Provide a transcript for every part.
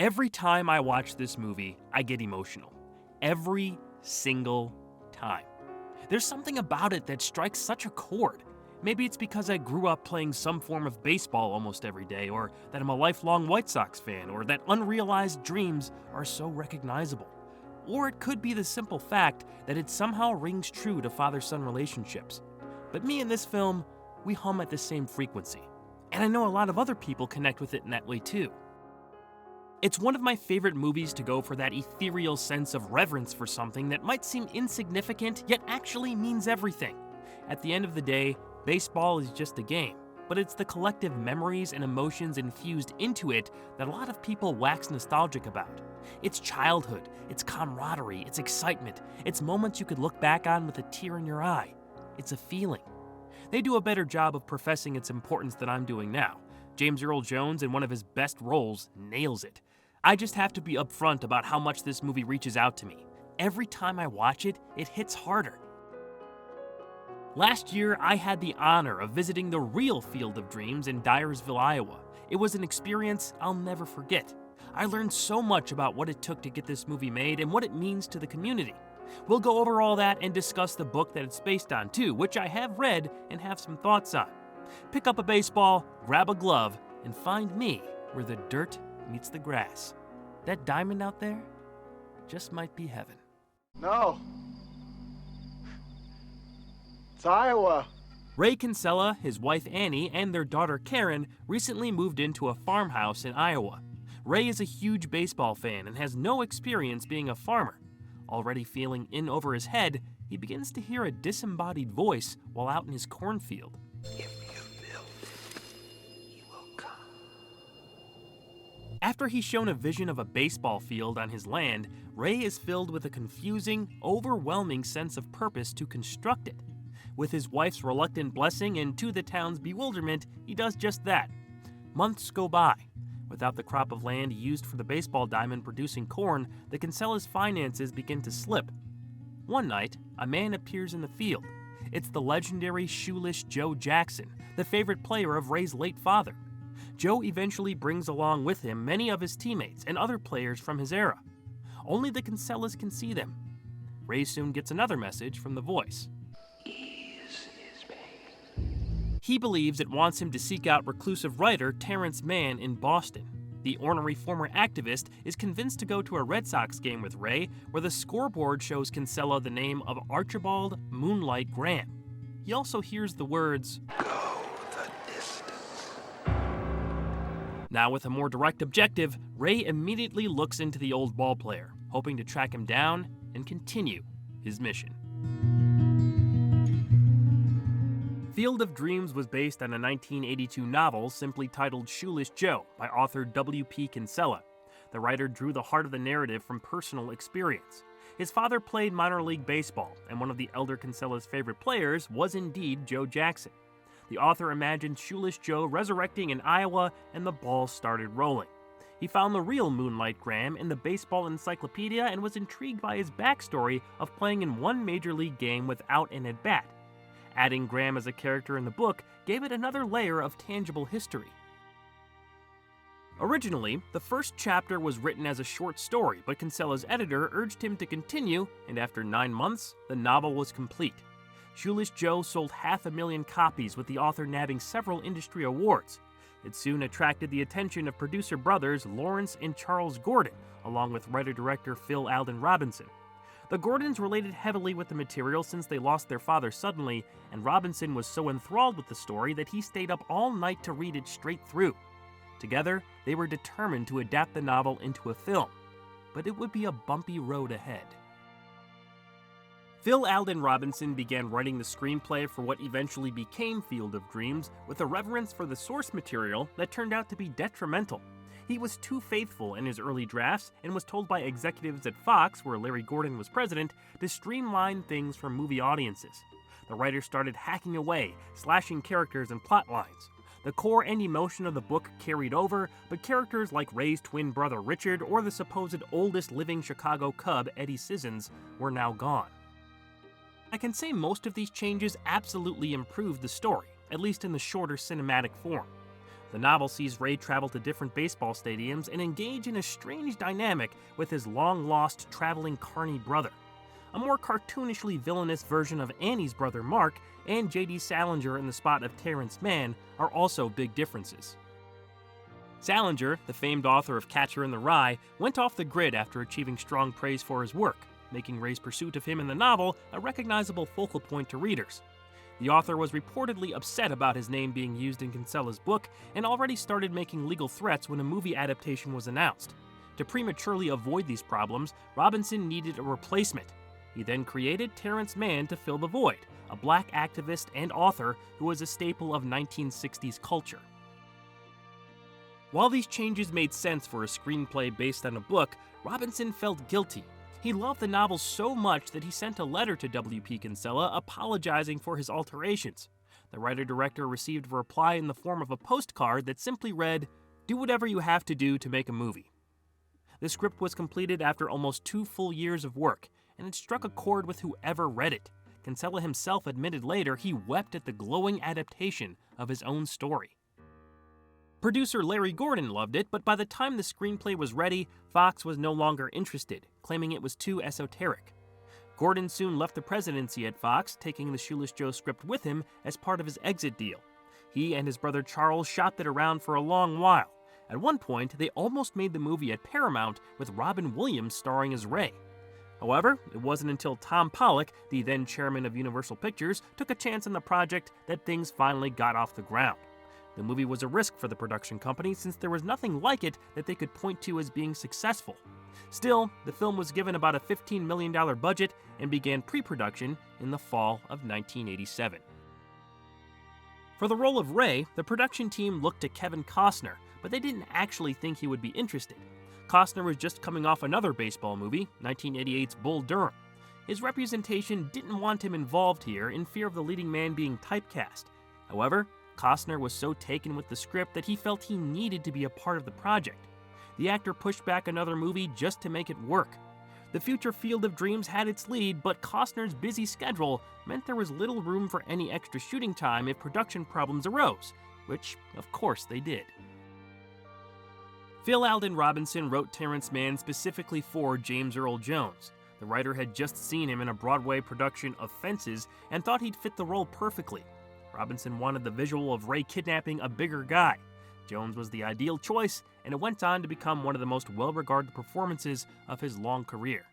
Every time I watch this movie, I get emotional. Every single time. There's something about it that strikes such a chord. Maybe it's because I grew up playing some form of baseball almost every day, or that I'm a lifelong White Sox fan, or that unrealized dreams are so recognizable. Or it could be the simple fact that it somehow rings true to father-son relationships. But me and this film, we hum at the same frequency. And I know a lot of other people connect with it in that way too. It's one of my favorite movies to go for that ethereal sense of reverence for something that might seem insignificant, yet actually means everything. At the end of the day, baseball is just a game, but it's the collective memories and emotions infused into it that a lot of people wax nostalgic about. It's childhood, it's camaraderie, it's excitement, it's moments you could look back on with a tear in your eye. It's a feeling. They do a better job of professing its importance than I'm doing now. James Earl Jones, in one of his best roles, nails it. I just have to be upfront about how much this movie reaches out to me. Every time I watch it, it hits harder. Last year, I had the honor of visiting the real Field of Dreams in Dyersville, Iowa. It was an experience I'll never forget. I learned so much about what it took to get this movie made and what it means to the community. We'll go over all that and discuss the book that it's based on too, which I have read and have some thoughts on. Pick up a baseball, grab a glove, and find me where the dirt meets the grass. That diamond out there just might be heaven. No. It's Iowa. Ray Kinsella, his wife Annie, and their daughter Karen recently moved into a farmhouse in Iowa. Ray is a huge baseball fan and has no experience being a farmer. Already feeling in over his head, he begins to hear a disembodied voice while out in his cornfield. After he's shown a vision of a baseball field on his land, Ray is filled with a confusing, overwhelming sense of purpose to construct it. With his wife's reluctant blessing and to the town's bewilderment, he does just that. Months go by. Without the crop of land used for the baseball diamond producing corn, the Kinsella's finances begin to slip. One night, a man appears in the field. It's the legendary Shoeless Joe Jackson, the favorite player of Ray's late father. Joe eventually brings along with him many of his teammates and other players from his era. Only the Kinsellas can see them. Ray soon gets another message from the voice. Ease his pain. He believes it wants him to seek out reclusive writer Terrence Mann in Boston. The ornery former activist is convinced to go to a Red Sox game with Ray, where the scoreboard shows Kinsella the name of Archibald Moonlight Graham. He also hears the words, Go the distance. Now with a more direct objective, Ray immediately looks into the old ballplayer, hoping to track him down and continue his mission. Field of Dreams was based on a 1982 novel simply titled Shoeless Joe by author W.P. Kinsella. The writer drew the heart of the narrative from personal experience. His father played minor league baseball, and one of the elder Kinsella's favorite players was indeed Joe Jackson. The author imagined Shoeless Joe resurrecting in Iowa, and the ball started rolling. He found the real Moonlight Graham in the baseball encyclopedia and was intrigued by his backstory of playing in one major league game without an at-bat. Adding Graham as a character in the book gave it another layer of tangible history. Originally, the first chapter was written as a short story, but Kinsella's editor urged him to continue, and after 9 months, the novel was complete. Shoeless Joe sold 500,000 copies, with the author nabbing several industry awards. It soon attracted the attention of producer brothers Lawrence and Charles Gordon, along with writer-director Phil Alden Robinson. The Gordons related heavily with the material since they lost their father suddenly, and Robinson was so enthralled with the story that he stayed up all night to read it straight through. Together, they were determined to adapt the novel into a film, but it would be a bumpy road ahead. Phil Alden Robinson began writing the screenplay for what eventually became Field of Dreams with a reverence for the source material that turned out to be detrimental. He was too faithful in his early drafts and was told by executives at Fox, where Larry Gordon was president, to streamline things for movie audiences. The writer started hacking away, slashing characters and plot lines. The core and emotion of the book carried over, but characters like Ray's twin brother Richard or the supposed oldest living Chicago Cub, Eddie Sissons, were now gone. I can say most of these changes absolutely improved the story, at least in the shorter cinematic form. The novel sees Ray travel to different baseball stadiums and engage in a strange dynamic with his long-lost traveling carny brother. A more cartoonishly villainous version of Annie's brother Mark and J.D. Salinger in the spot of Terrence Mann are also big differences. Salinger, the famed author of Catcher in the Rye, went off the grid after achieving strong praise for his work, making Ray's pursuit of him in the novel a recognizable focal point to readers. The author was reportedly upset about his name being used in Kinsella's book and already started making legal threats when a movie adaptation was announced. To prematurely avoid these problems, Robinson needed a replacement. He then created Terrence Mann to fill the void, a black activist and author who was a staple of 1960s culture. While these changes made sense for a screenplay based on a book, Robinson felt guilty. He loved the novel so much that he sent a letter to W.P. Kinsella apologizing for his alterations. The writer-director received a reply in the form of a postcard that simply read, "Do whatever you have to do to make a movie." The script was completed after almost 2 full years of work, and it struck a chord with whoever read it. Kinsella himself admitted later he wept at the glowing adaptation of his own story. Producer Larry Gordon loved it, but by the time the screenplay was ready, Fox was no longer interested, claiming it was too esoteric. Gordon soon left the presidency at Fox, taking the Shoeless Joe script with him as part of his exit deal. He and his brother Charles shopped it around for a long while. At one point, they almost made the movie at Paramount with Robin Williams starring as Ray. However, it wasn't until Tom Pollock, the then chairman of Universal Pictures, took a chance on the project that things finally got off the ground. The movie was a risk for the production company since there was nothing like it that they could point to as being successful. Still, the film was given about a $15 million budget and began pre-production in the fall of 1987. For the role of Ray, the production team looked to Kevin Costner, but they didn't actually think he would be interested. Costner was just coming off another baseball movie, 1988's Bull Durham. His representation didn't want him involved here in fear of the leading man being typecast. However, Costner was so taken with the script that he felt he needed to be a part of the project. The actor pushed back another movie just to make it work. The future Field of Dreams had its lead, but Costner's busy schedule meant there was little room for any extra shooting time if production problems arose, which, of course, they did. Phil Alden Robinson wrote Terrence Mann specifically for James Earl Jones. The writer had just seen him in a Broadway production of Fences and thought he'd fit the role perfectly. Robinson wanted the visual of Ray kidnapping a bigger guy. Jones was the ideal choice, and it went on to become one of the most well-regarded performances of his long career.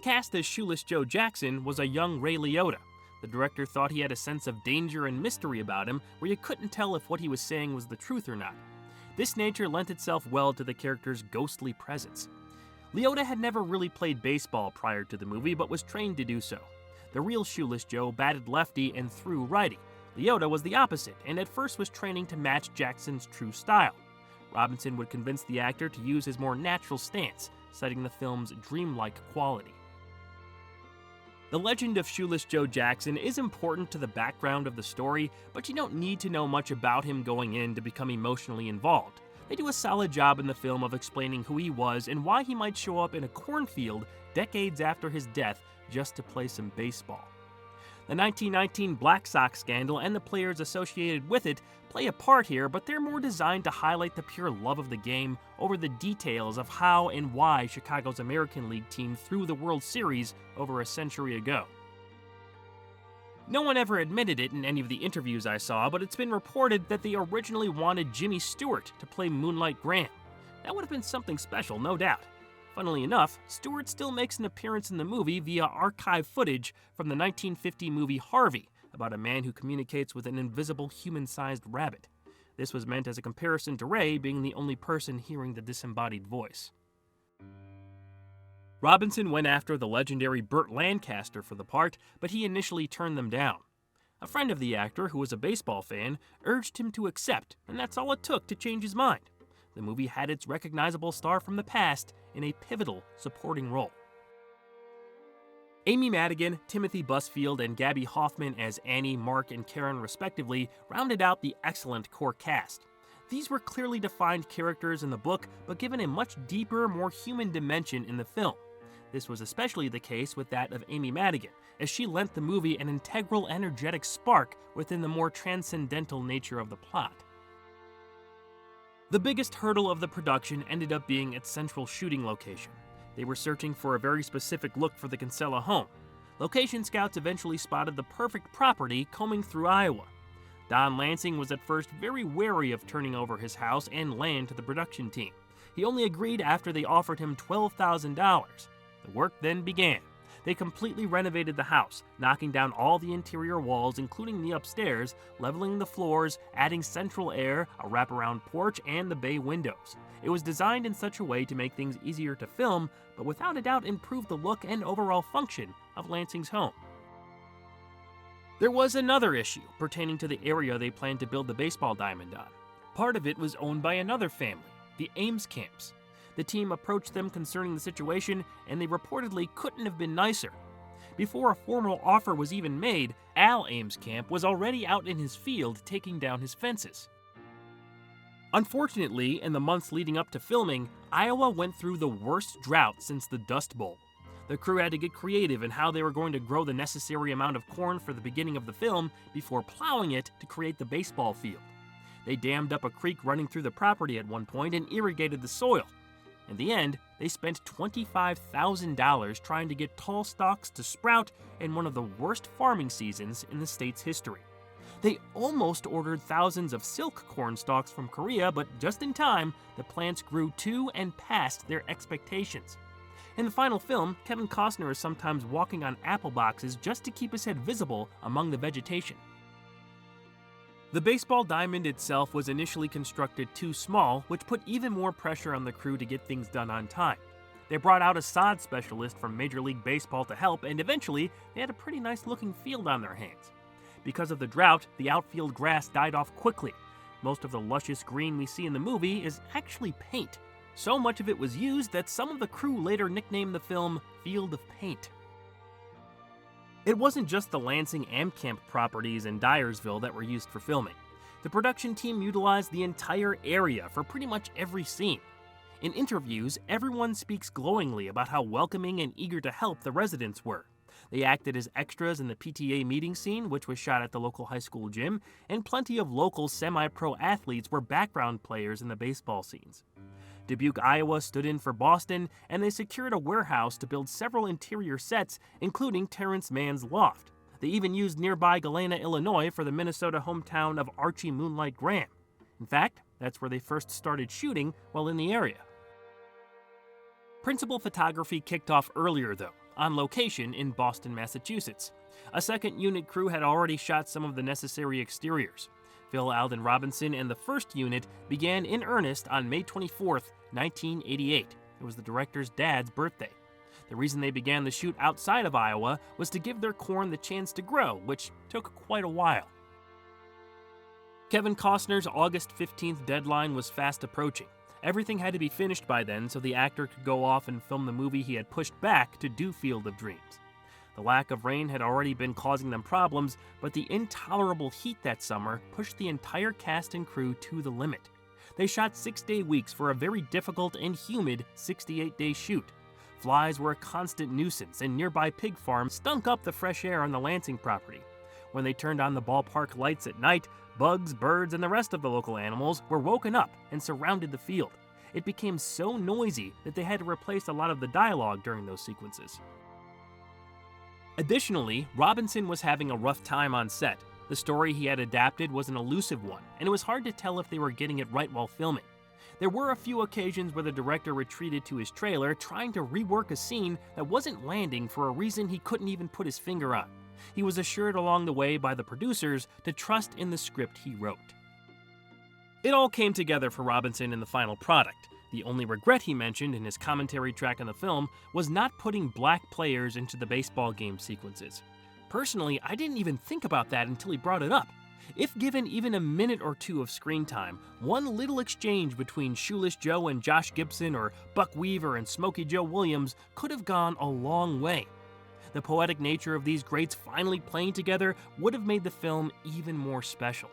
Cast as Shoeless Joe Jackson was a young Ray Liotta. The director thought he had a sense of danger and mystery about him where you couldn't tell if what he was saying was the truth or not. This nature lent itself well to the character's ghostly presence. Liotta had never really played baseball prior to the movie, but was trained to do so. The real Shoeless Joe batted lefty and threw righty. Liotta was the opposite, and at first was training to match Jackson's true style. Robinson would convince the actor to use his more natural stance, citing the film's dreamlike quality. The legend of Shoeless Joe Jackson is important to the background of the story, but you don't need to know much about him going in to become emotionally involved. They do a solid job in the film of explaining who he was and why he might show up in a cornfield decades after his death just to play some baseball. The 1919 Black Sox scandal and the players associated with it play a part here, but they're more designed to highlight the pure love of the game over the details of how and why Chicago's American League team threw the World Series over a century ago. No one ever admitted it in any of the interviews I saw, but it's been reported that they originally wanted Jimmy Stewart to play Moonlight Graham. That would have been something special, no doubt. Funnily enough, Stewart still makes an appearance in the movie via archive footage from the 1950 movie Harvey, about a man who communicates with an invisible human-sized rabbit. This was meant as a comparison to Ray being the only person hearing the disembodied voice. Robinson went after the legendary Burt Lancaster for the part, but he initially turned them down. A friend of the actor, who was a baseball fan, urged him to accept, and that's all it took to change his mind. The movie had its recognizable star from the past in a pivotal supporting role. Amy Madigan, Timothy Busfield, and Gabby Hoffman as Annie, Mark, and Karen respectively rounded out the excellent core cast. These were clearly defined characters in the book, but given a much deeper, more human dimension in the film. This was especially the case with that of Amy Madigan, as she lent the movie an integral, energetic spark within the more transcendental nature of the plot. The biggest hurdle of the production ended up being its central shooting location. They were searching for a very specific look for the Kinsella home. Location scouts eventually spotted the perfect property combing through Iowa. Don Lansing was at first very wary of turning over his house and land to the production team. He only agreed after they offered him $12,000. The work then began. They completely renovated the house, knocking down all the interior walls, including the upstairs, leveling the floors, adding central air, a wraparound porch, and the bay windows. It was designed in such a way to make things easier to film, but without a doubt improved the look and overall function of Lansing's home. There was another issue pertaining to the area they planned to build the baseball diamond on. Part of it was owned by another family, the Ames Camps. The team approached them concerning the situation, and they reportedly couldn't have been nicer. Before a formal offer was even made, Al Amescamp was already out in his field taking down his fences. Unfortunately, in the months leading up to filming, Iowa went through the worst drought since the Dust Bowl. The crew had to get creative in how they were going to grow the necessary amount of corn for the beginning of the film before plowing it to create the baseball field. They dammed up a creek running through the property at one point and irrigated the soil. In the end, they spent $25,000 trying to get tall stalks to sprout in one of the worst farming seasons in the state's history. They almost ordered thousands of silk corn stalks from Korea, but just in time, the plants grew to and past their expectations. In the final film, Kevin Costner is sometimes walking on apple boxes just to keep his head visible among the vegetation. The baseball diamond itself was initially constructed too small, which put even more pressure on the crew to get things done on time. They brought out a sod specialist from Major League Baseball to help, and eventually, they had a pretty nice looking field on their hands. Because of the drought, the outfield grass died off quickly. Most of the luscious green we see in the movie is actually paint. So much of it was used that some of the crew later nicknamed the film Field of Paint. It wasn't just the Lansing Amcamp properties in Dyersville that were used for filming. The production team utilized the entire area for pretty much every scene. In interviews, everyone speaks glowingly about how welcoming and eager to help the residents were. They acted as extras in the PTA meeting scene, which was shot at the local high school gym, and plenty of local semi-pro athletes were background players in the baseball scenes. Dubuque, Iowa stood in for Boston, and they secured a warehouse to build several interior sets, including Terrence Mann's loft. They even used nearby Galena, Illinois for the Minnesota hometown of Archie Moonlight Graham. In fact, that's where they first started shooting while in the area. Principal photography kicked off earlier, though, on location in Boston, Massachusetts. A second unit crew had already shot some of the necessary exteriors. Phil Alden Robinson and the first unit began in earnest on May 24, 1988. It was the director's dad's birthday. The reason they began the shoot outside of Iowa was to give their corn the chance to grow, which took quite a while. Kevin Costner's August 15th deadline was fast approaching. Everything had to be finished by then so the actor could go off and film the movie he had pushed back to do Field of Dreams. The lack of rain had already been causing them problems, but the intolerable heat that summer pushed the entire cast and crew to the limit. They shot 6-day weeks for a very difficult and humid 68-day shoot. Flies were a constant nuisance, and nearby pig farms stunk up the fresh air on the Lansing property. When they turned on the ballpark lights at night, bugs, birds, and the rest of the local animals were woken up and surrounded the field. It became so noisy that they had to replace a lot of the dialogue during those sequences. Additionally, Robinson was having a rough time on set. The story he had adapted was an elusive one, and it was hard to tell if they were getting it right while filming. There were a few occasions where the director retreated to his trailer trying to rework a scene that wasn't landing for a reason he couldn't even put his finger on. He was assured along the way by the producers to trust in the script he wrote. It all came together for Robinson in the final product. The only regret he mentioned in his commentary track on the film was not putting black players into the baseball game sequences. Personally, I didn't even think about that until he brought it up. If given even a minute or two of screen time, one little exchange between Shoeless Joe and Josh Gibson or Buck Weaver and Smokey Joe Williams could have gone a long way. The poetic nature of these greats finally playing together would have made the film even more special.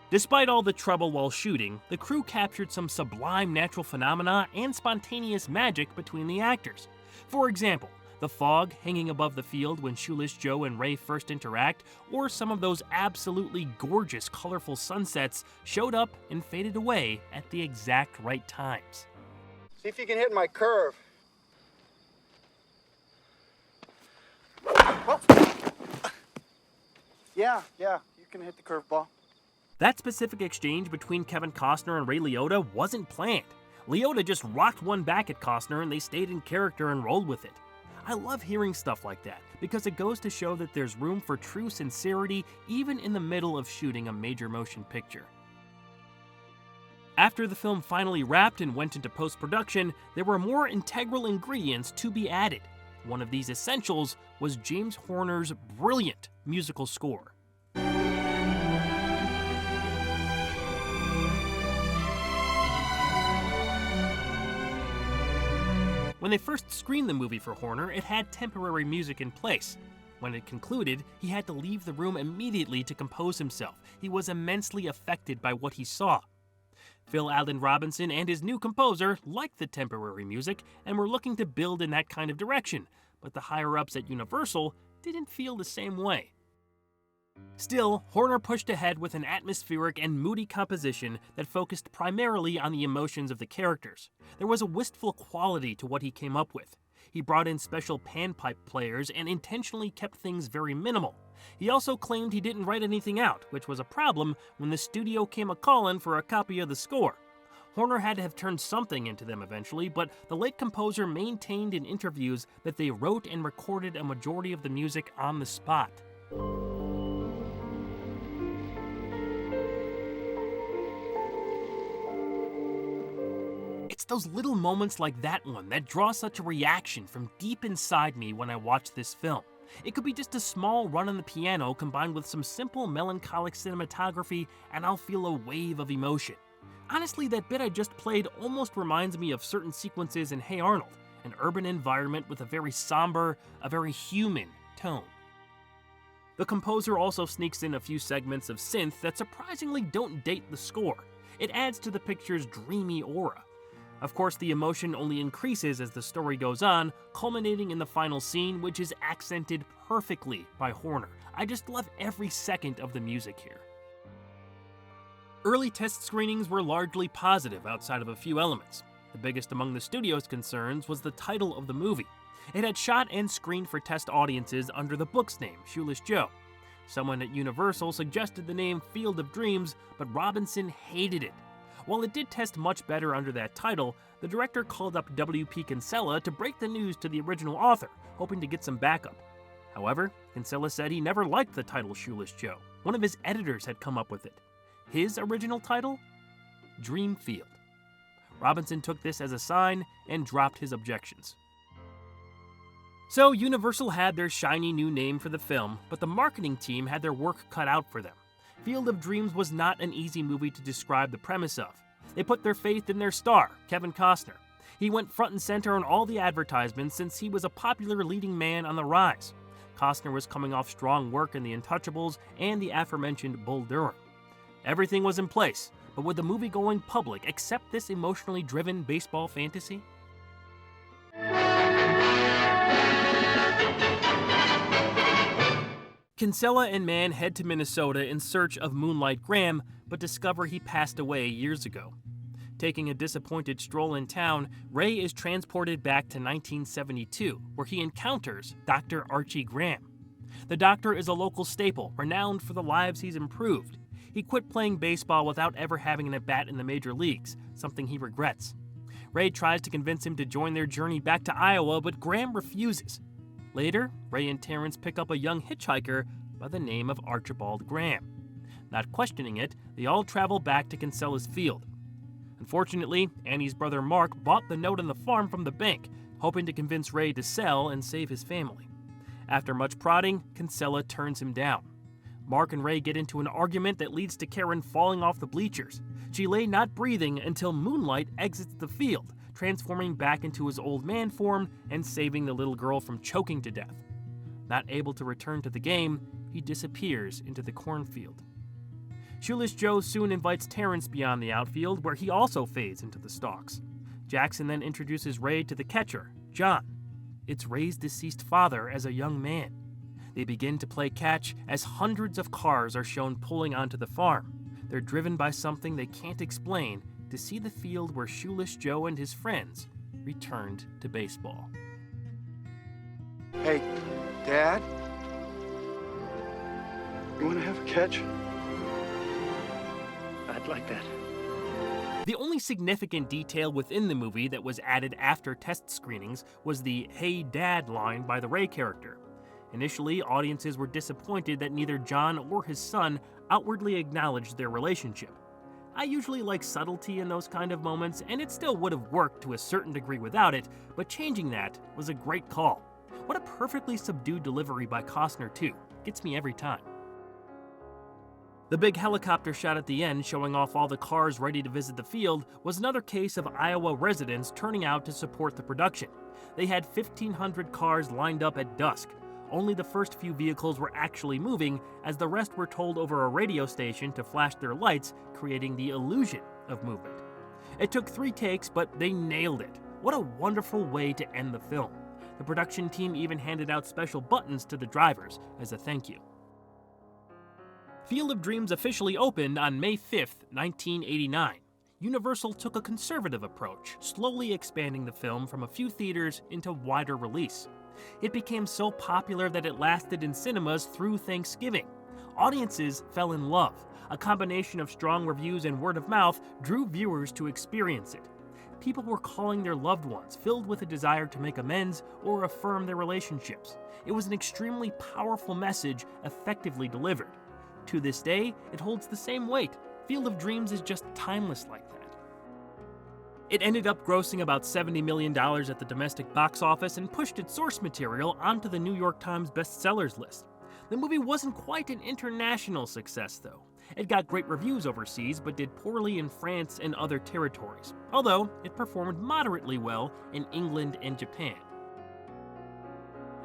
Despite all the trouble while shooting, the crew captured some sublime natural phenomena and spontaneous magic between the actors. For example, The fog hanging above the field when Shoeless Joe and Ray first interact, or some of those absolutely gorgeous, colorful sunsets showed up and faded away at the exact right times. See if you can hit my curve. Well, yeah, you can hit the curveball. That specific exchange between Kevin Costner and Ray Liotta wasn't planned. Liotta just rocked one back at Costner and they stayed in character and rolled with it. I love hearing stuff like that because it goes to show that there's room for true sincerity even in the middle of shooting a major motion picture. After the film finally wrapped and went into post-production, there were more integral ingredients to be added. One of these essentials was James Horner's brilliant musical score. When they first screened the movie for Horner, it had temporary music in place. When it concluded, he had to leave the room immediately to compose himself. He was immensely affected by what he saw. Phil Alden Robinson and his new composer liked the temporary music and were looking to build in that kind of direction, but the higher-ups at Universal didn't feel the same way. Still, Horner pushed ahead with an atmospheric and moody composition that focused primarily on the emotions of the characters. There was a wistful quality to what he came up with. He brought in special panpipe players and intentionally kept things very minimal. He also claimed he didn't write anything out, which was a problem when the studio came a-callin' for a copy of the score. Horner had to have turned something into them eventually, but the late composer maintained in interviews that they wrote and recorded a majority of the music on the spot. It's those little moments like that one that draw such a reaction from deep inside me when I watch this film. It could be just a small run on the piano combined with some simple melancholic cinematography and I'll feel a wave of emotion. Honestly, that bit I just played almost reminds me of certain sequences in Hey Arnold, an urban environment with a very somber, a very human tone. The composer also sneaks in a few segments of synth that surprisingly don't date the score. It adds to the picture's dreamy aura. Of course, the emotion only increases as the story goes on, culminating in the final scene, which is accented perfectly by Horner. I just love every second of the music here. Early test screenings were largely positive outside of a few elements. The biggest among the studio's concerns was the title of the movie. It had shot and screened for test audiences under the book's name, Shoeless Joe. Someone at Universal suggested the name Field of Dreams, but Robinson hated it. While it did test much better under that title, the director called up W.P. Kinsella to break the news to the original author, hoping to get some backup. However, Kinsella said he never liked the title Shoeless Joe. One of his editors had come up with it. His original title? Dreamfield. Robinson took this as a sign and dropped his objections. So Universal had their shiny new name for the film, but the marketing team had their work cut out for them. Field of Dreams was not an easy movie to describe the premise of. They put their faith in their star, Kevin Costner. He went front and center on all the advertisements since he was a popular leading man on the rise. Costner was coming off strong work in The Untouchables and the aforementioned Bull Durham. Everything was in place, but would the movie going public accept this emotionally driven baseball fantasy? Kinsella and Mann head to Minnesota in search of Moonlight Graham, but discover he passed away years ago. Taking a disappointed stroll in town, Ray is transported back to 1972, where he encounters Dr. Archie Graham. The doctor is a local staple, renowned for the lives he's improved. He quit playing baseball without ever having an at-bat in the major leagues, something he regrets. Ray tries to convince him to join their journey back to Iowa, but Graham refuses. Later, Ray and Terrence pick up a young hitchhiker by the name of Archibald Graham. Not questioning it, they all travel back to Kinsella's field. Unfortunately, Annie's brother Mark bought the note on the farm from the bank, hoping to convince Ray to sell and save his family. After much prodding, Kinsella turns him down. Mark and Ray get into an argument that leads to Karen falling off the bleachers. She lay not breathing until Moonlight exits the field, transforming back into his old man form and saving the little girl from choking to death. Not able to return to the game, he disappears into the cornfield. Shoeless Joe soon invites Terrence beyond the outfield, where he also fades into the stalks. Jackson then introduces Ray to the catcher, John. its Ray's deceased father as a young man. They begin to play catch as hundreds of cars are shown pulling onto the farm. They're driven by something they can't explain to see the field where Shoeless Joe and his friends returned to baseball. Hey, Dad? You want to have a catch? I'd like that. The only significant detail within the movie that was added after test screenings was the "Hey Dad" line by the Ray character. Initially, audiences were disappointed that neither John or his son outwardly acknowledged their relationship. I usually like subtlety in those kind of moments, and it still would have worked to a certain degree without it, but changing that was a great call. What a perfectly subdued delivery by Costner, too. Gets me every time. The big helicopter shot at the end showing off all the cars ready to visit the field was another case of Iowa residents turning out to support the production. They had 1,500 cars lined up at dusk. Only the first few vehicles were actually moving, as the rest were told over a radio station to flash their lights, creating the illusion of movement. It took 3 takes, but they nailed it. What a wonderful way to end the film. The production team even handed out special buttons to the drivers as a thank you. Field of Dreams officially opened on May 5th, 1989. Universal took a conservative approach, slowly expanding the film from a few theaters into wider release. It became so popular that it lasted in cinemas through Thanksgiving. Audiences fell in love. A combination of strong reviews and word of mouth drew viewers to experience it. People were calling their loved ones, filled with a desire to make amends or affirm their relationships. It was an extremely powerful message, effectively delivered. To this day, it holds the same weight. Field of Dreams is just timeless like that. It ended up grossing about $70 million at the domestic box office and pushed its source material onto the New York Times bestsellers list. The movie wasn't quite an international success, though. It got great reviews overseas, but did poorly in France and other territories, although it performed moderately well in England and Japan.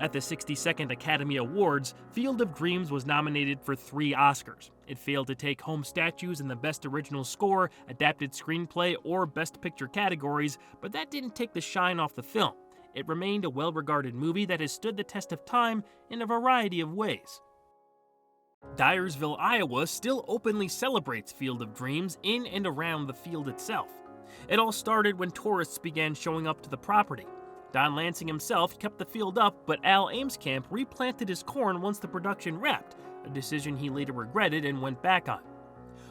At the 62nd Academy Awards, Field of Dreams was nominated for 3 Oscars. It failed to take home statues in the Best Original Score, Adapted Screenplay, or Best Picture categories, but that didn't take the shine off the film. It remained a well-regarded movie that has stood the test of time in a variety of ways. Dyersville, Iowa still openly celebrates Field of Dreams in and around the field itself. It all started when tourists began showing up to the property. Don Lansing himself kept the field up, but Al Amescamp replanted his corn once the production wrapped, a decision he later regretted and went back on.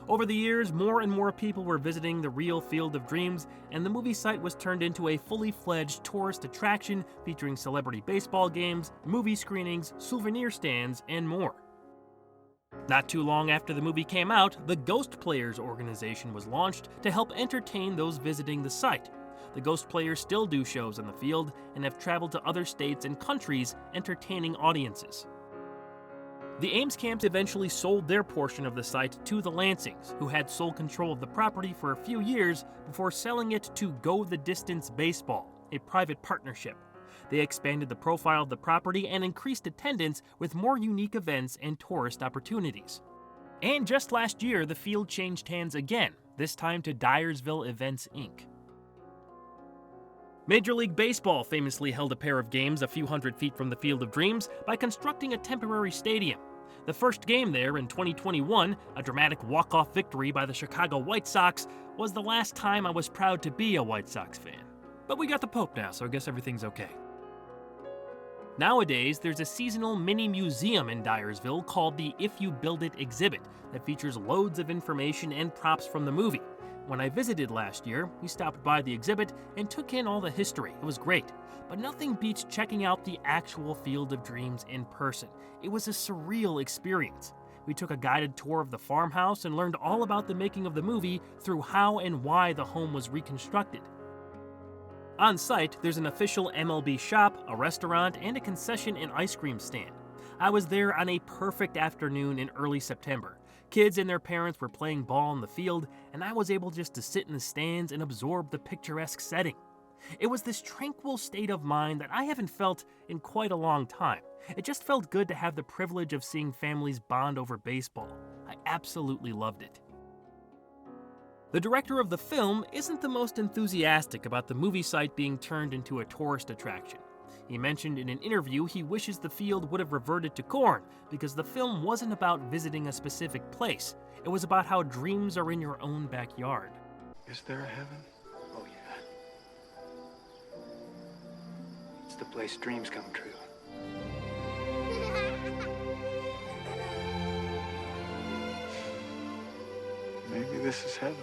Over the years, more and more people were visiting the real Field of Dreams, and the movie site was turned into a fully fledged tourist attraction featuring celebrity baseball games, movie screenings, souvenir stands, and more. Not too long after the movie came out, the Ghost Players organization was launched to help entertain those visiting the site. The Ghost Players still do shows on the field and have traveled to other states and countries entertaining audiences. The Amescamps eventually sold their portion of the site to the Lansings, who had sole control of the property for a few years before selling it to Go the Distance Baseball, a private partnership. They expanded the profile of the property and increased attendance with more unique events and tourist opportunities. And just last year, the field changed hands again, this time to Dyersville Events, Inc. Major League Baseball famously held a pair of games a few hundred feet from the Field of Dreams by constructing a temporary stadium. The first game there in 2021, a dramatic walk-off victory by the Chicago White Sox, was the last time I was proud to be a White Sox fan. But we got the Pope now, so I guess everything's okay. Nowadays, there's a seasonal mini museum in Dyersville called the If You Build It exhibit that features loads of information and props from the movie. When I visited last year, we stopped by the exhibit and took in all the history. It was great, but nothing beats checking out the actual Field of Dreams in person. It was a surreal experience. We took a guided tour of the farmhouse and learned all about the making of the movie through how and why the home was reconstructed. On site, there's an official MLB shop, a restaurant, and a concession and ice cream stand. I was there on a perfect afternoon in early September. Kids and their parents were playing ball in the field, and I was able just to sit in the stands and absorb the picturesque setting. It was this tranquil state of mind that I haven't felt in quite a long time. It just felt good to have the privilege of seeing families bond over baseball. I absolutely loved it. The director of the film isn't the most enthusiastic about the movie site being turned into a tourist attraction. He mentioned in an interview he wishes the field would have reverted to corn because the film wasn't about visiting a specific place. It was about how dreams are in your own backyard. Is there a heaven? Oh, yeah. It's the place dreams come true. Maybe this is heaven.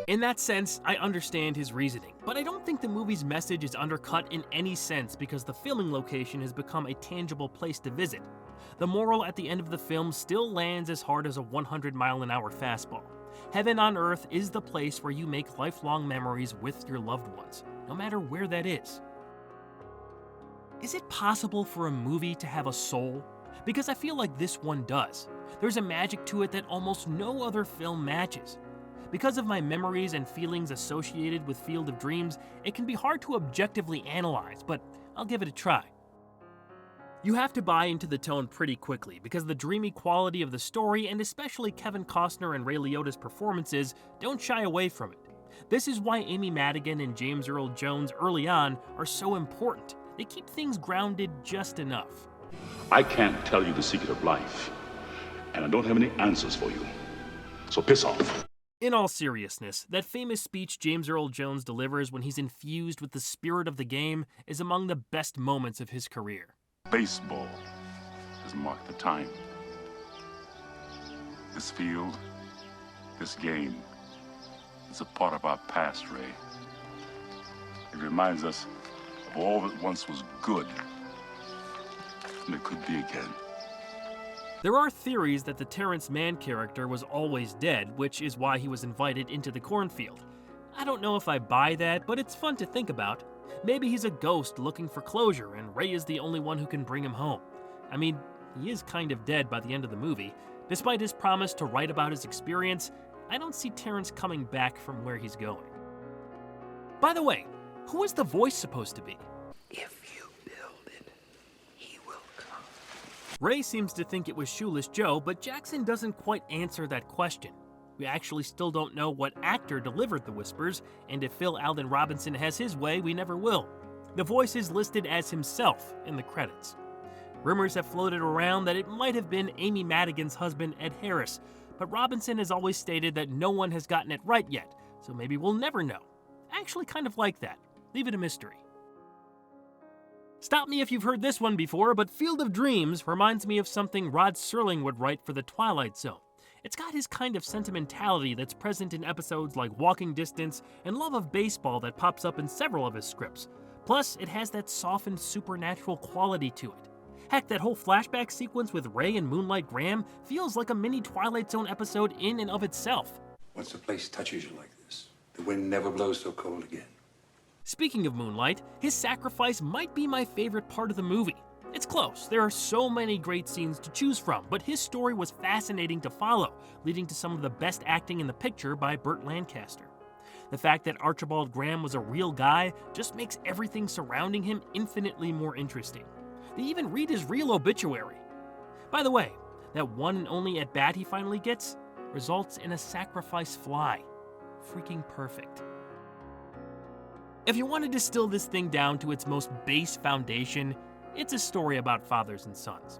In that sense, I understand his reasoning, but I don't think the movie's message is undercut in any sense because the filming location has become a tangible place to visit. The moral at the end of the film still lands as hard as a 100-mile-an-hour fastball. Heaven on earth is the place where you make lifelong memories with your loved ones, no matter where that is. Is it possible for a movie to have a soul? Because I feel like this one does. There's a magic to it that almost no other film matches. Because of my memories and feelings associated with Field of Dreams, it can be hard to objectively analyze, but I'll give it a try. You have to buy into the tone pretty quickly because the dreamy quality of the story and especially Kevin Costner and Ray Liotta's performances don't shy away from it. This is why Amy Madigan and James Earl Jones early on are so important. They keep things grounded just enough. I can't tell you the secret of life, and I don't have any answers for you. So piss off. In all seriousness, that famous speech James Earl Jones delivers when he's infused with the spirit of the game is among the best moments of his career. Baseball has marked the time. This field, this game, is a part of our past, Ray. It reminds us of all that once was good, and it could be again. There are theories that the Terrence Mann character was always dead, which is why he was invited into the cornfield. I don't know if I buy that, but it's fun to think about. Maybe he's a ghost looking for closure, and Ray is the only one who can bring him home. I mean, he is kind of dead by the end of the movie. Despite his promise to write about his experience, I don't see Terrence coming back from where he's going. By the way, who is the voice supposed to be? If you build it, he will come. Ray seems to think it was Shoeless Joe, but Jackson doesn't quite answer that question. We actually still don't know what actor delivered the whispers, and if Phil Alden Robinson has his way, we never will. The voice is listed as himself in the credits. Rumors have floated around that it might have been Amy Madigan's husband, Ed Harris, but Robinson has always stated that no one has gotten it right yet, so maybe we'll never know. I actually kind of like that. Leave it a mystery. Stop me if you've heard this one before, but Field of Dreams reminds me of something Rod Serling would write for The Twilight Zone. It's got his kind of sentimentality that's present in episodes like Walking Distance and Love of Baseball that pops up in several of his scripts. Plus, it has that softened supernatural quality to it. Heck, that whole flashback sequence with Ray and Moonlight Graham feels like a mini Twilight Zone episode in and of itself. Once a place touches you like this, the wind never blows so cold again. Speaking of Moonlight, his sacrifice might be my favorite part of the movie. It's close. There are so many great scenes to choose from, but his story was fascinating to follow, leading to some of the best acting in the picture by Burt Lancaster. The fact that Archibald Graham was a real guy just makes everything surrounding him infinitely more interesting. They even read his real obituary. By the way, that one and only at-bat he finally gets results in a sacrifice fly. Freaking perfect. If you want to distill this thing down to its most base foundation, it's a story about fathers and sons.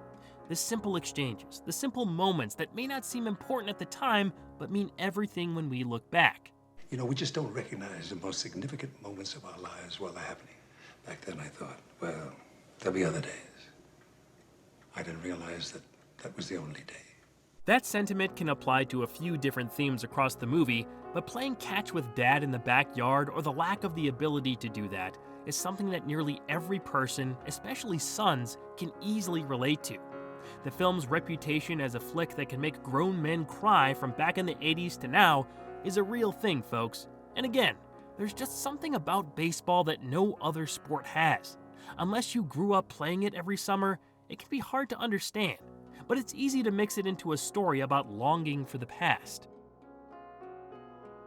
The simple exchanges, the simple moments that may not seem important at the time, but mean everything when we look back. You know, we just don't recognize the most significant moments of our lives while they're happening. Back then I thought, well, there'll be other days. I didn't realize that that was the only day. That sentiment can apply to a few different themes across the movie, but playing catch with dad in the backyard or the lack of the ability to do that is something that nearly every person, especially sons, can easily relate to. The film's reputation as a flick that can make grown men cry from back in the 80s to now is a real thing, folks. And again, there's just something about baseball that no other sport has. Unless you grew up playing it every summer, it can be hard to understand, but it's easy to mix it into a story about longing for the past.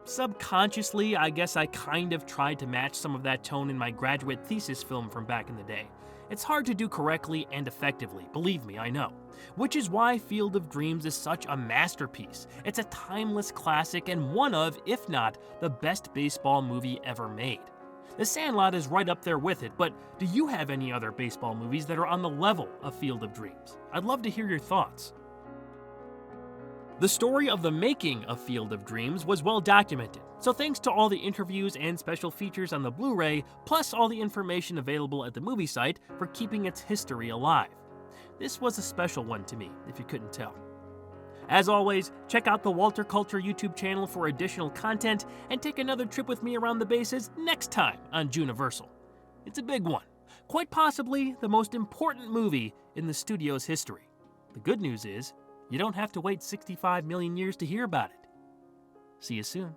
Subconsciously, I guess I kind of tried to match some of that tone in my graduate thesis film from back in the day. It's hard to do correctly and effectively, believe me, I know. Which is why Field of Dreams is such a masterpiece. It's a timeless classic and one of, if not, the best baseball movie ever made. The Sandlot is right up there with it, but do you have any other baseball movies that are on the level of Field of Dreams? I'd love to hear your thoughts. The story of the making of Field of Dreams was well documented, so thanks to all the interviews and special features on the Blu-ray, plus all the information available at the movie site for keeping its history alive. This was a special one to me, if you couldn't tell. As always, check out the Walter Culture YouTube channel for additional content, and take another trip with me around the bases next time on Juniversal. It's a big one, quite possibly the most important movie in the studio's history. The good news is, you don't have to wait 65 million years to hear about it. See you soon.